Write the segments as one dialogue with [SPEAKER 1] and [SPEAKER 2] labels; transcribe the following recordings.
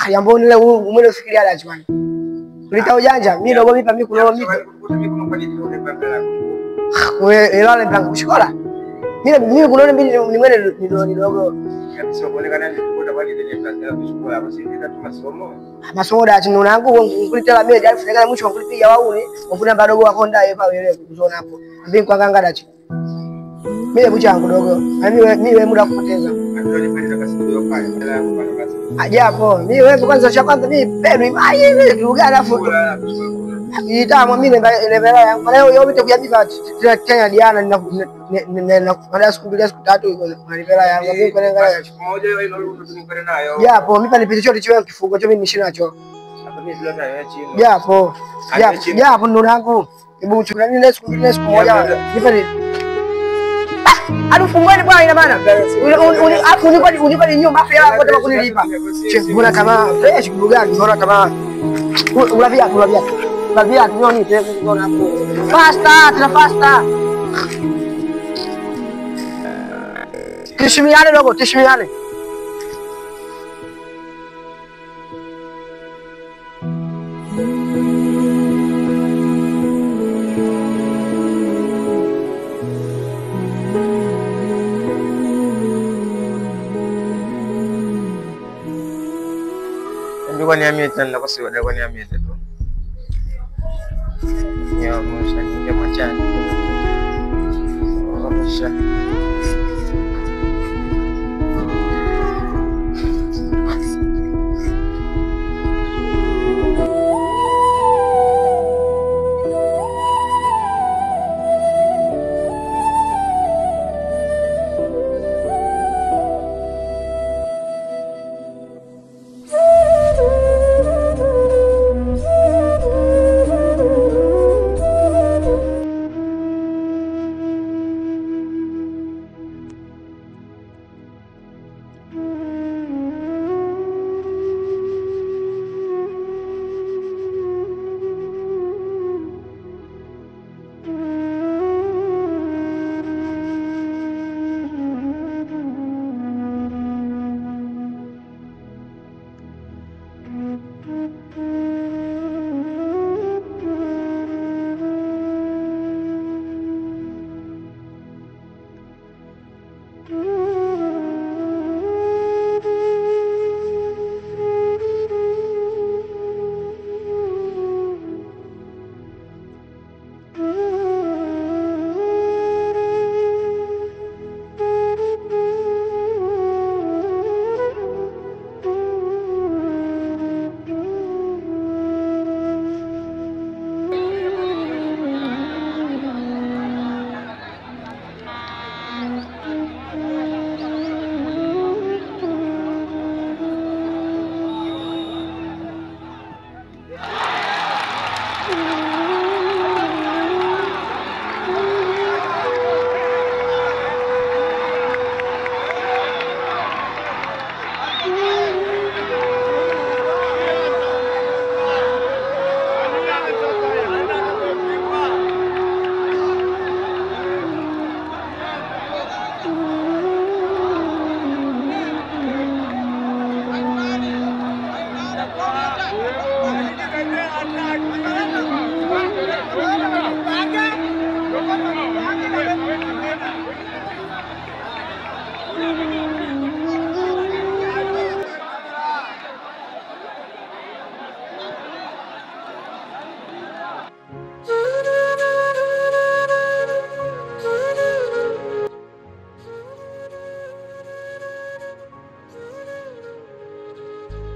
[SPEAKER 1] Yambo nile umwele ufikiria ala chwani. Kulita ujanja, mimi dogo mipa mimi kuloa mimi. Wewe elale mpanga kushikola. Mimi kuloa mimi ni mwele ni dogo.
[SPEAKER 2] Sio kuonekana ni kutoka bali ile mtandao ya kushikola basi ndio masomo.
[SPEAKER 1] Masomo da chino nangu kulitela mimi alafu nikaanza mwisho kulipiga wauni, wakuna badogo wako ndaye pa wewe kuzona hapo. Mimi kwa nganga dachi. Mimi buchangu dogo. Mimi muda kupoteza. Ajapo, mimi wewe kwanza cha kwanza mimi pedo hivi kiuga alafu. Itamu mimi level yangu. Leo yote kuja biba Kenya Diana na baada ya siku 3 iko na level yangu. Mimi kwa ngala
[SPEAKER 2] moja hiyo ndio nayo.
[SPEAKER 1] Japo mimi panipitisha chote chiwe kifungo cho mimi nishi nacho.
[SPEAKER 2] Hapo mimi ndio nayo chini.
[SPEAKER 1] Japo ndo nangu. Hebu chukua nini siku moja. Nipe Fungoni bwana ina maana. Afu unipa ni nyumba afu yako kama kunilipa. Mbona kama fresh kitu gani? Mbona kama unavia nioni tena unaona hapo. Faster. Tishimiane dogo, tishimiane.
[SPEAKER 2] Kwa niambie tena kwa sababu kwa niambie tu. Ya mwisho ni machani. Mwisho.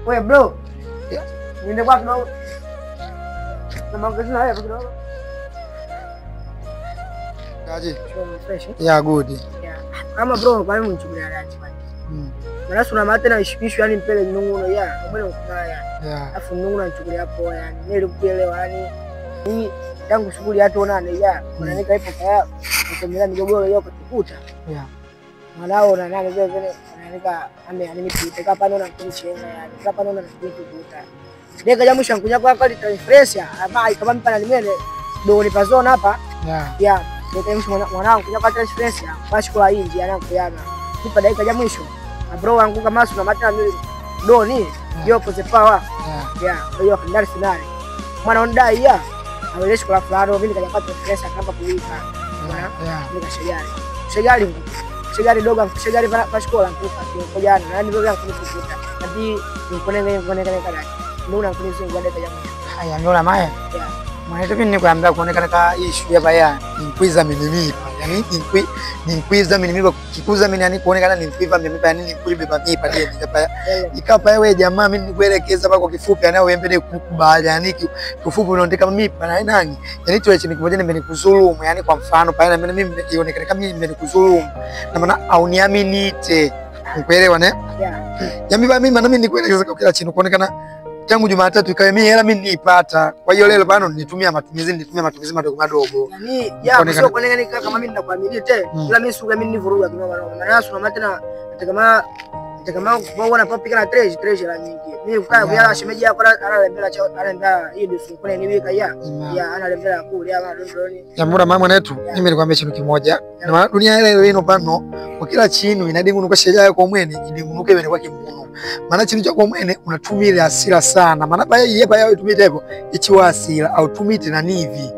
[SPEAKER 1] Wewe bro. Niende kwa kidogo. Na magazini haya kidogo.
[SPEAKER 2] Kaji.
[SPEAKER 1] Fresh.
[SPEAKER 2] Yeah, good.
[SPEAKER 1] Yeah. Kama bro kwa nini mchukulia rati bwana? Maana una mate na ishipisho yani mpele nunguno ya. Mbona ukaya? Yeah. Afu nunguno anachukulia hapo yani. Nilikuelewa yani. Hii tangu shughuli hata unaona ya. Unanika ipo kwa kutumia migogoro hiyo kutukuta. Yeah. Malao na nani vile ananika nimepita hapa naona kunichenga yani. Hapa naona kutukuta. Deka jamu shankunya kwa kali transference ama kama mpana nimele ndio nipazona hapa. Yeah. Ndio mwanangu kunya kwa transference basi kwa inji anakuyana. Nipa dakika ya mwisho. Na bro wangu kama suna matana mimi doni Yo poze power. Yo kandari finali. Mwana ondai ya. Aweleshi kwa fulano mimi nikajapata pesa kama kulipa. Shegari doga shegari pa sekolah kulipa kwa jana. Nani doga kulipa. Nanti nikuonenge kada. Nuna kunisi ngwada kaja.
[SPEAKER 3] Haya ndola maya. Mwana tu mimi nikuambia kuonekana ka issue ya baya ninkwiza minimi. Yani ninkwiza minimi kikuza mimi yani kuonekana nimpiva mimi yani nikulibeba mimi pale nikapa. Ikapa wewe jamaa mimi nikuelekeza kwa kifupi yani wewe mbele kukubali yani kifupi unaondeka mimi pana nani. Yani tu chini kimoja nimenikuzulumu yani kwa mfano pale mimi ionekane kama mimi nimenikuzulumu. Na maana au niaminite. Ukuelewa ne? Yami ba mimi na mimi nikuelekeza kwa kila chini kuonekana tangu Jumatatu ikawa mimi hela mimi nipata. Kwa hiyo leo bado nitumia matumizi madogo madogo.
[SPEAKER 1] Yaani ya sio kuonekana kama mimi ninakuamini te. Ila mimi suga mimi nivuruga kinoma noma. Maana sio matena kama bwana popika na treasure la nyingi. Mimi kukaa kwa shemeji yako analembela hii ndio kuna niweka ya analembela kule ama ndoni.
[SPEAKER 3] Ya mbona mama wetu mimi nilikwambia kitu kimoja. Na dunia ile ino pano kwa kila chini inadingunuka sheria yako mwene idingunuke bene kwa kimuno. Maana chini chako mwene unatumia hasira sana. Maana baya yepa yao tumite hivyo ichiwa hasira au tumite na nivi.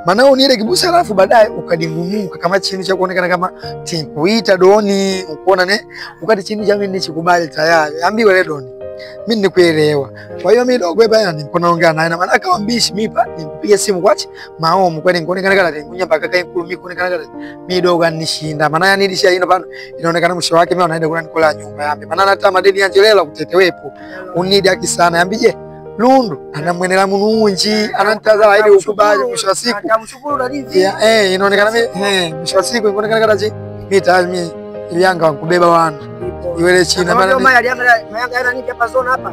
[SPEAKER 3] Maana uniele kibusa alafu baadaye ukadingunuka kama chini cha kuonekana kama timpuita doni ukoona ne ukati chini cha mimi nichikubali tayari ambiwe le doni mimi nikuelewa. Kwa hiyo mimi dogo baya niko naongea naye na maana kawambishi mimi pa nipiga simu kwachi maomo kwani nikuonekana kala ngunya mpaka kai kulumi kuonekana kala mimi dogo anishinda. Maana yani nilisha ino pano inaonekana mwisho wake mimi anaenda kula nikola nyumba yambe. Maana hata madeni anjelela kutetewepo unidi akisana yambije Lundu anamwenela mununji anantaza ile ukubali mwisho wa siku
[SPEAKER 1] atamshukuru radhi.
[SPEAKER 3] Inaonekana mimi mwisho wa siku inaonekana kala je mimi ilianga wakubeba wana iwele china
[SPEAKER 1] maana mama alianga yana nini hapa zona hapa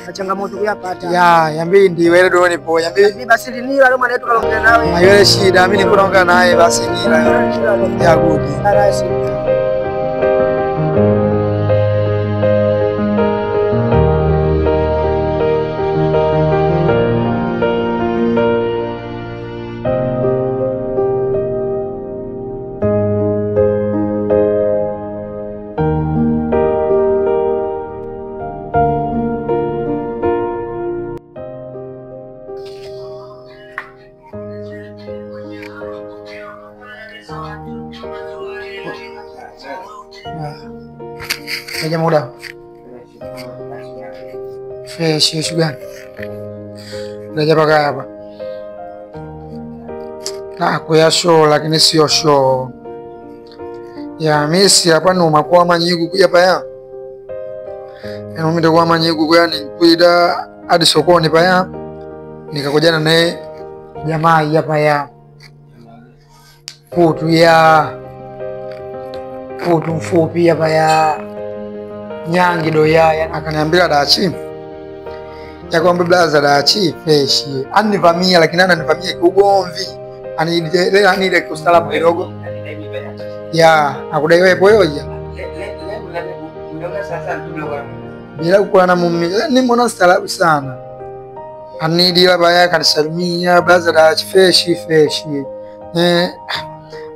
[SPEAKER 1] na changamoto kuyapata
[SPEAKER 3] yambi ndi iwele doni po yambi
[SPEAKER 1] basi nila leo maana yetu kalongea nawe
[SPEAKER 3] iwele shida mimi niko naongea naye basi nila ya gudi
[SPEAKER 1] arasi.
[SPEAKER 3] Aja muda. Fresh gani? Unaja paka hapa. Kwa show lakini sio show. Ya misi hapa no makuwa manyigu kuja paya. Mimi ndio kwa manyigu kwa yani kuida hadi sokoni paya. Nikakujana naye jamaa hapa ya. Putu mfupi hapa ya nyangi do ya akaniambia dachi ya kwamba blaza dachi fresh anivamia lakini ananivamia kiugomvi anidelea ile kustalabu kidogo ya akudai wewe poyoja bila kuwa na mume ni mbona stalabu sana anidila baya kanisalimia blaza dachi fresh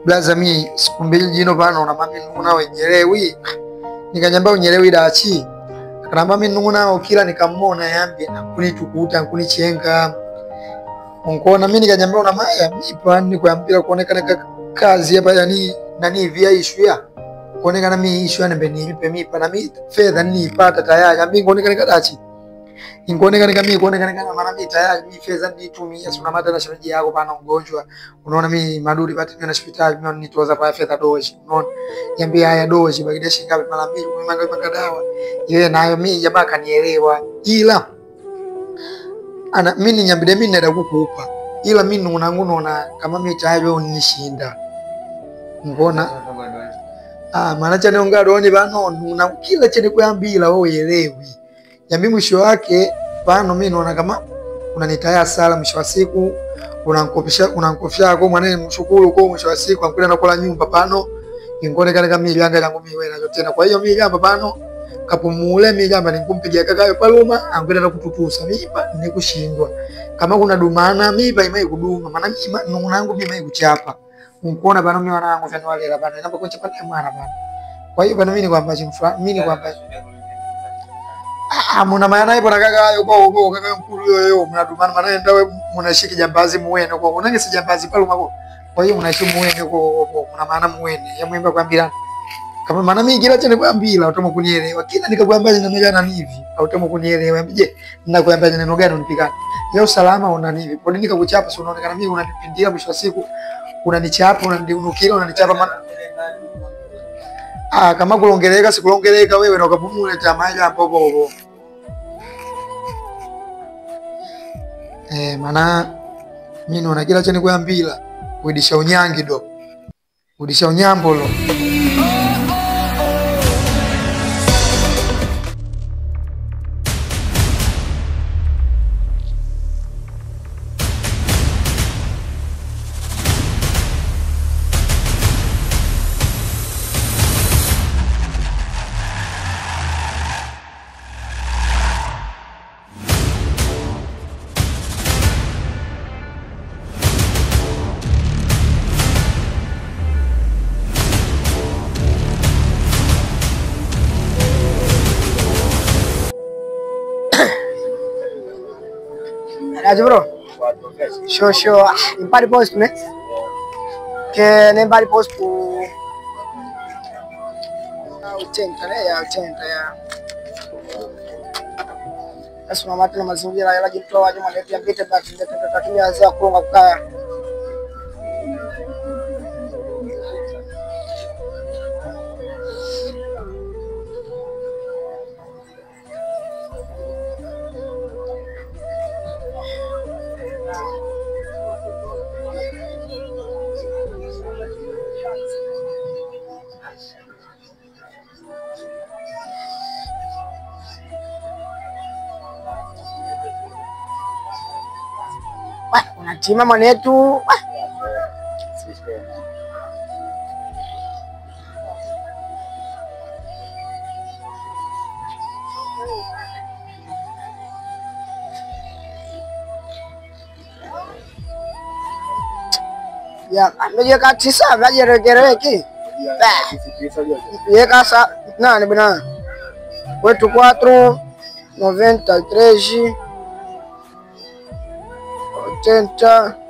[SPEAKER 3] blaza mi siku mbili jino bana na mami nuna wenyelewi nikanyamba unyelewi dachi akanamba mimi nuna ukila nikamona yambi akunitukuta akunichenga unkona mimi nikanyamba una maya mipa nikuambia kuonekana kazi hapa yani nani via issue ya kuonekana mimi issue ya nembe nipe mipa na mimi fedha nipata tayari ambi kuonekana dachi ingonekana kama kuonekana maana mimi tayari mimi fedha nitumia sina mata na shemeji yako pana mgonjwa unaona mimi maduri pati na hospitali mimi nitoza pa fedha dozi unaona niambia haya dozi bagida shilingi mara mbili mimi dawa yeye nayo mimi jamaa kanielewa ila ana mimi nyambide mimi naenda kukupa ila mimi unaona kama mimi tayari wewe unishinda ngona maana cha neonga doni bano una kila chenye kuambia wewe uelewi yambi mwisho wake pano mimi naona kama unanitaya sala mwisho wa siku unankofia kwa mwana mshukuru kwa mwisho wa siku ankwenda nakula nyumba pano ingone kama mimi yanga yangu mimi wewe nayo tena kwa hiyo mimi hapa pano kapumule mimi hapa nikumpigia kakayo paluma ankwenda na kututusa mimi nikushindwa kama kuna dumana mimi imai kuduma maana mimi nangu mimi imai kuchapa unkuona bana mimi wanangu fanya wale la bana namba kuchapa mwana bana kwa hiyo bana mimi ni kwamba mimi ni kwamba Muna maana ipo na kaka yuko kaka mkulu yoyo mnatumana maana enda wewe mnashiki jambazi muwene kwa unange si jambazi pale mako. Kwa hiyo mnaishi muwene kwa muna maana muwene. Ya muimba kwambia kama maana mimi kila chenye kwambia utamo kunielewa. Kila nikakwambia neno gani hivi utamo kunielewa. Je, ninakwambia neno gani unipikana? Ya usalama una hivi. Kwa nini nikakuchapa sio unaonekana mimi unanipindia mwisho wa siku unanichapa unanidunukira unanichapa maana kama kulongeleka sikulongeleka wewe na ukapumule chamaja hapo hapo. Maana mimi naona kila chenye kuambia udisha unyangi do. Udisha unyambo lo.
[SPEAKER 1] Aja bro. Show. Impari post ne? Ke ne impari post ku 80 ne ya 80 ya. Asma mati na mazingira ya laji mtoa waje mwanete ya bete bati ndio tutatumia za kuonga kukaya. Unatima mwanetu. Ya, meje katisa vaje regereki. Ye kasa nani bina. 84 93 80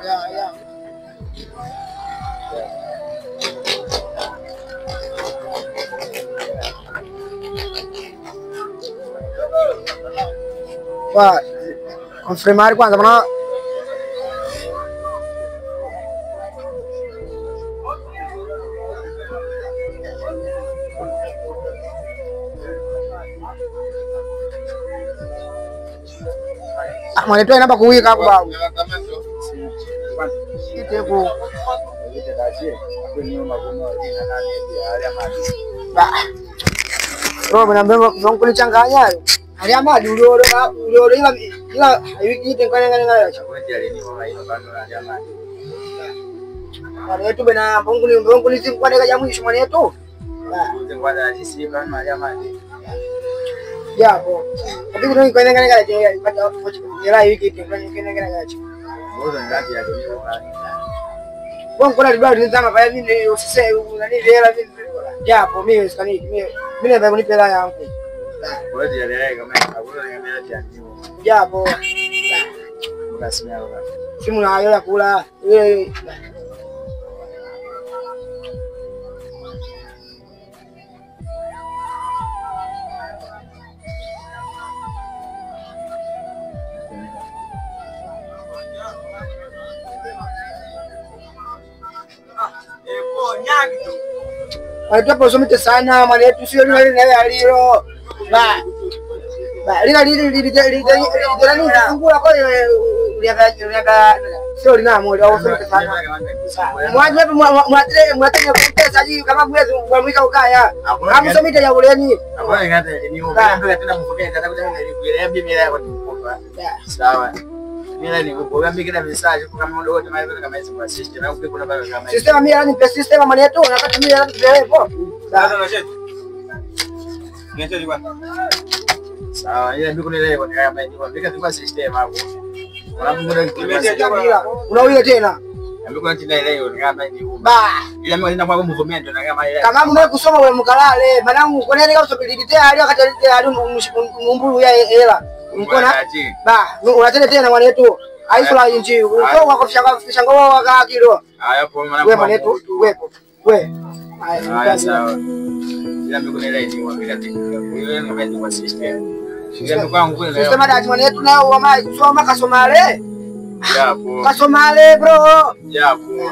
[SPEAKER 1] ya. Wah, confirmar kwanza bana. Mwanetu inaba kuwika hapo babu. Itepo. Bro, bana mbona kulichanganya? Hari amadi ulio ila wiki tengana chakula jale ni mama ino bando na amadi. Mwanetu bana mbona kwa deka ya mwisho mwanetu. Ngwada sisi bana ya amadi. Ya po. Tapi kuna kwenye je mpaka era wiki tengana cha. Mbona ngati ya ndio kwa kuna libao nizama pale mimi usise unani hela mimi. Ya po mimi sikani mimi ndio nipe hela yangu. Kwa hiyo ile kama hakuna nimeacha ndio. Ya po. Unasimama baba. Simu na hayo ya kula. Alitoa somite sana mwanetu sio nini na aliro. Lili fungula kwa uliaga sio lina moja au somite sana. Mwaje hapo mwatenya kumpesa hivi kama mwezi wa mwika ukaya. Kama somite ya uleni. Hapo ngata ni umeambia tena mfokea atakuja ngalikwile mimi yako tukupa. Sawa. Mimi ni kukuambia kila message kama ndio wote mali kama hizo kwa system na ukipo na baba kama system mimi ni system mali yetu na kati mimi hapo. Sawa na shetu. Niache ni bwana. Sawa, ile ndio nielewa kwa kama hiyo kwa system hapo. Unaona mbona unawia tena.
[SPEAKER 2] Amekuwa tina ile hiyo kama ni
[SPEAKER 1] Ba.
[SPEAKER 2] Ila mimi nenda kwa movement na kama ile.
[SPEAKER 1] Kama mwe kusoma wewe mkalale, manangu kone nika usabilite ali wakati ali mumbulu ya hela. Mkona. Ba, unatende tena mwana wetu. Aisula inji. Kwa kufishanga wao wakakilo.
[SPEAKER 2] Haya kwa maana
[SPEAKER 1] wewe mwana wetu, wewe.
[SPEAKER 2] Haya sawa. Ila mimi kuna ile hiyo bila tika. Wewe ngombe kwa system. Ndio kwangu kule.
[SPEAKER 1] System dati mwana wetu nao wa soma kasomale.
[SPEAKER 2] Japo.
[SPEAKER 1] Kasomale bro.
[SPEAKER 2] Japo.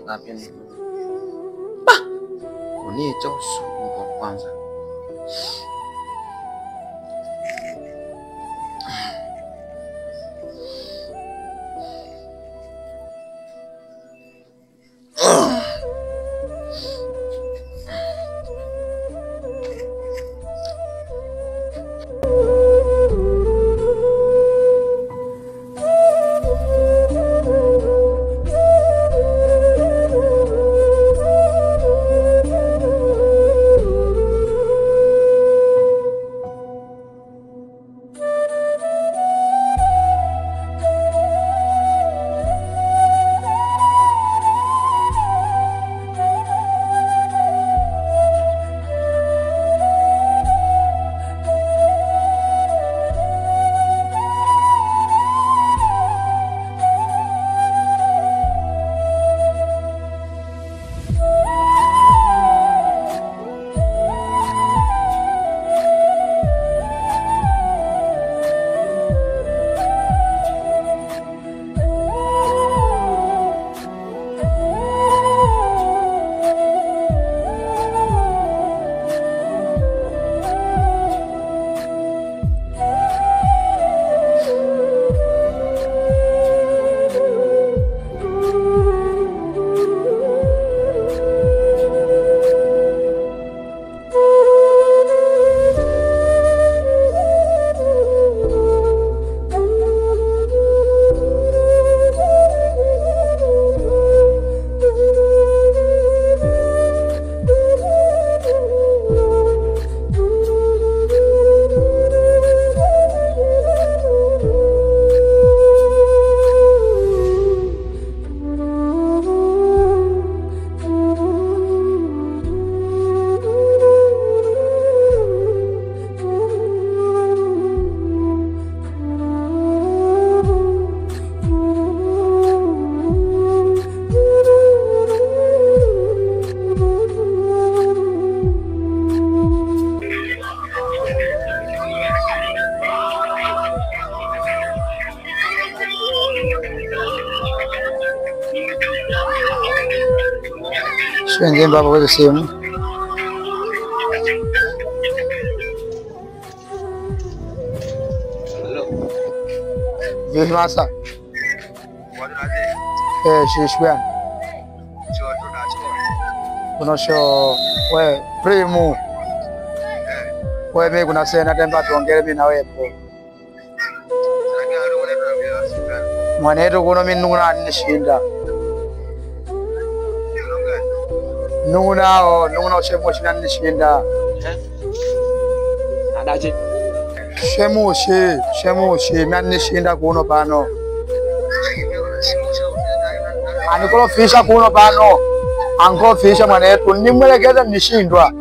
[SPEAKER 4] Ngapi ni? Bah. Uniita usiku kwa kwanza.
[SPEAKER 3] Sio baba kwa simu. Vipi masa? Shishwe. Kunosho we primu. Wewe mimi kuna sena temba tuongele mimi na wewe po. Mwanetu kuno mimi nunguna nishinda. Nunguna uchemo china nishinda.
[SPEAKER 4] Adaje.
[SPEAKER 3] Shemushi mimi nishinda kuno pano. Anikolofisha kuno pano. Ankofisha mwanetu nimwelekeza nishindwa.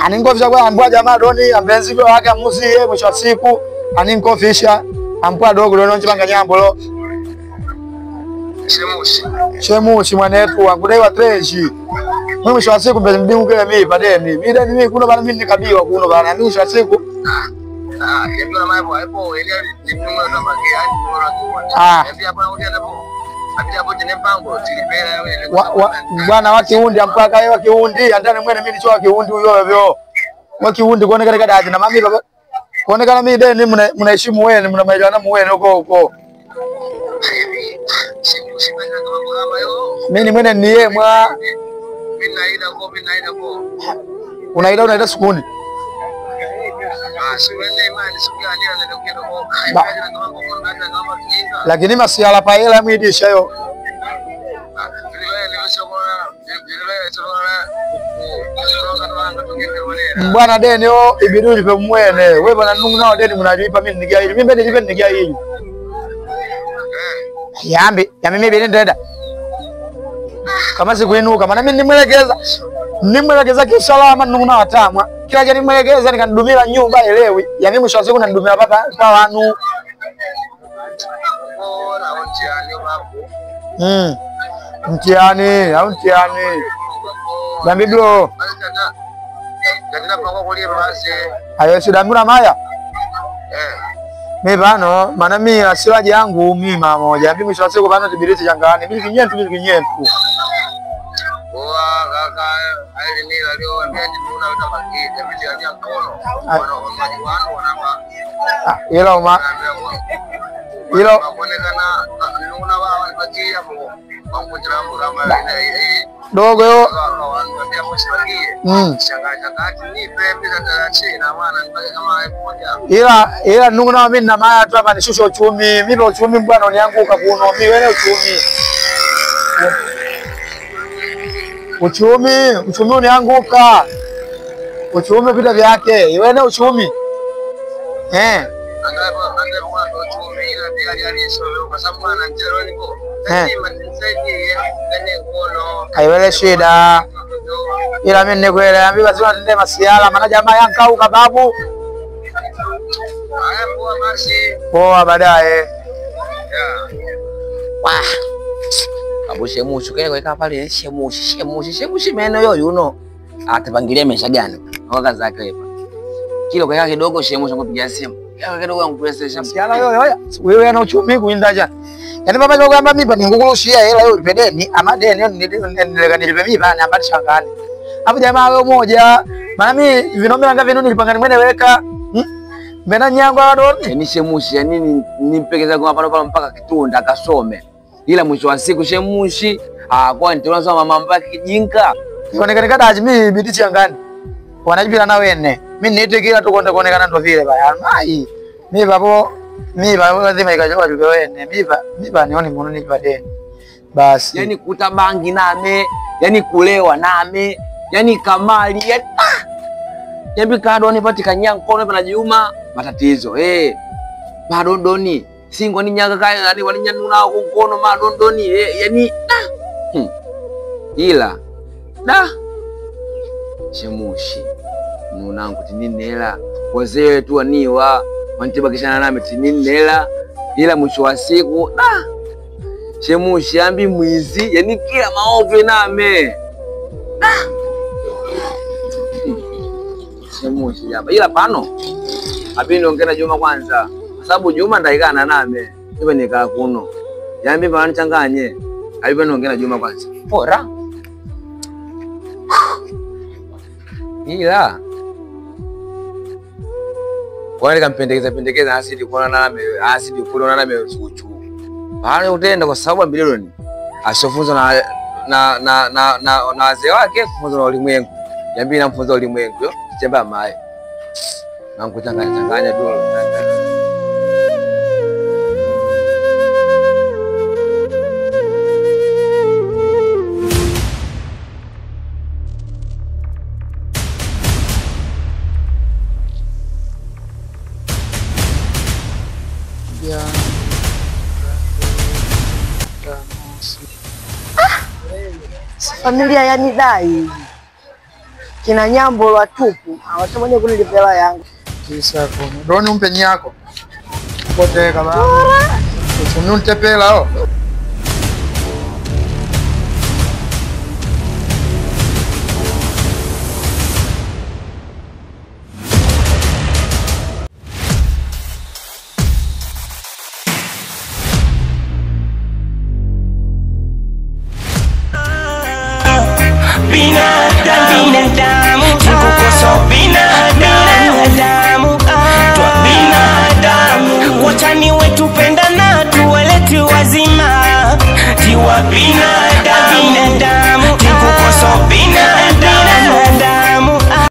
[SPEAKER 3] Aninkofisha kwa ambwa jamaa doni ambenzi wake amuzie mwisho wa siku aninkofisha ampwa dogo leo nchipanga nyambo lo. Shemushi mwanetu angudai wa treji. Mwisho wa siku mbele mbingu kile mimi padeni. Mimi kuno bana mimi nikabiwa kuno bana mimi mwisho wa siku.
[SPEAKER 2] Ndio mambo hapo ile nimnunua kama kiasi
[SPEAKER 3] bwana wa kiundi ampaka yeye wa kiundi andani mwene mimi nicho wa kiundi huyo hivyo. Wa kiundi kuonekana kadaji na mami baba. Kuonekana mimi deni mnaheshimu wewe mnamailiana muwe huko. Mimi mwene ni yeye mwa.
[SPEAKER 2] Mimi naida kwa.
[SPEAKER 3] Unaida sukuni. Lakini masiala pa hela mwidisha yo. Bwana deni yo ibidi ulipe mwene. Wewe bwana nungu nao deni mnalipa mimi nigia hili. Mimi nilipe nigia hili. Yambi, ya mimi bidi ndenda. Kama sikuinuka maana mimi nimwelekeza kisalama nungu na watamwa. Kila jani nimwelekeza nikanidumira nyumba elewi. Ya mimi mwisho wa siku nanidumira baba kwa wanu. Mtiani, au mtiani. Jambi bro. Ayo sidamura maya. Mimi bano maana mimi asilaji yangu mimi mamoja. Mimi mwisho wa siku bano tibiriti jangani. Mimi kinyentu. Dogo yo. Ila nungu na mimi na maya tu hapa nishusha uchumi. Mimi uchumi bwana unianguka kuno. Mimi wewe uchumi unianguka. Uchumi vita vyake. Wewe uchumi. Aiwele shida. Ila mimi nikwela ambiwa lazima tende masiala maana jamaa yankauka babu. Poa baadaye.
[SPEAKER 4] Wah. Abu Shemushi kwa pale Shemushi meno yo yuno. Atapangilia maisha gani? Waka zake hapa. Kilo kwa kidogo Shemushi ngopigia simu. Yaka kidogo yangupresesha.
[SPEAKER 3] Msiala yo. Wewe ana uchumi kuindaja. Yaani baba yangu kwamba mimi ningukulushia hela hiyo pedeni ama deni nilipe mimi bana hapa shangani. Hapo jamaa wao moja. Maana mimi vinombe ngapi nilipanga mwene weka. Mbona nyango adoni?
[SPEAKER 4] Yaani Shemushi yani nimpekeza kwa hapa mpaka Kitunda akasome. Ila mwisho wa siku Shemushi kwa nitoanza mama mpaka kijinka.
[SPEAKER 3] Kuonekana kadaji mimi bidi changani. Wanajibira na wene. Mimi niite kila tu kwenda kuonekana ndo vile baya. Mai. Mimi babo lazima ikajoa tu wene. Mimi nione mbona nipa deni. Basi.
[SPEAKER 4] Yaani kutabangi name, yaani kulewa name, yaani kamali, yaani Yaani kado ni patika nyankono pana Juma matatizo. Madondoni. Singo ni nyaga kaya yani walinyanuna kunkono madondoni yani ila Shemushi nunangu tininela wazee tu aniwa wantibakishana nami tininela ila mwisho wa siku Shemushi ambi mwizi yani kila maovu name Shemushi hapa ila pano abini ongena Juma kwanza sababu Juma ndaikana name ibe nikaa kuno yambi bana changanye alibe nongena Juma kwanza pora ila kwa kampendekeza asidi kuona name uchuchu bana utenda kwa sababu bilioni ashofunza na wazee wake kufunza na ulimwengu yambi namfunza ulimwengu yo chemba mae na kuchanganya dola
[SPEAKER 1] familia yani dai kina nyambo lwa tupu awatamani kunilipela yangu
[SPEAKER 3] kisa kono doni umpe nyako pote kaba usununte pela o
[SPEAKER 5] binadamu kukosa binadamu twa binadamu watani wetu pendana tuwaleti wazima tiwa binadamu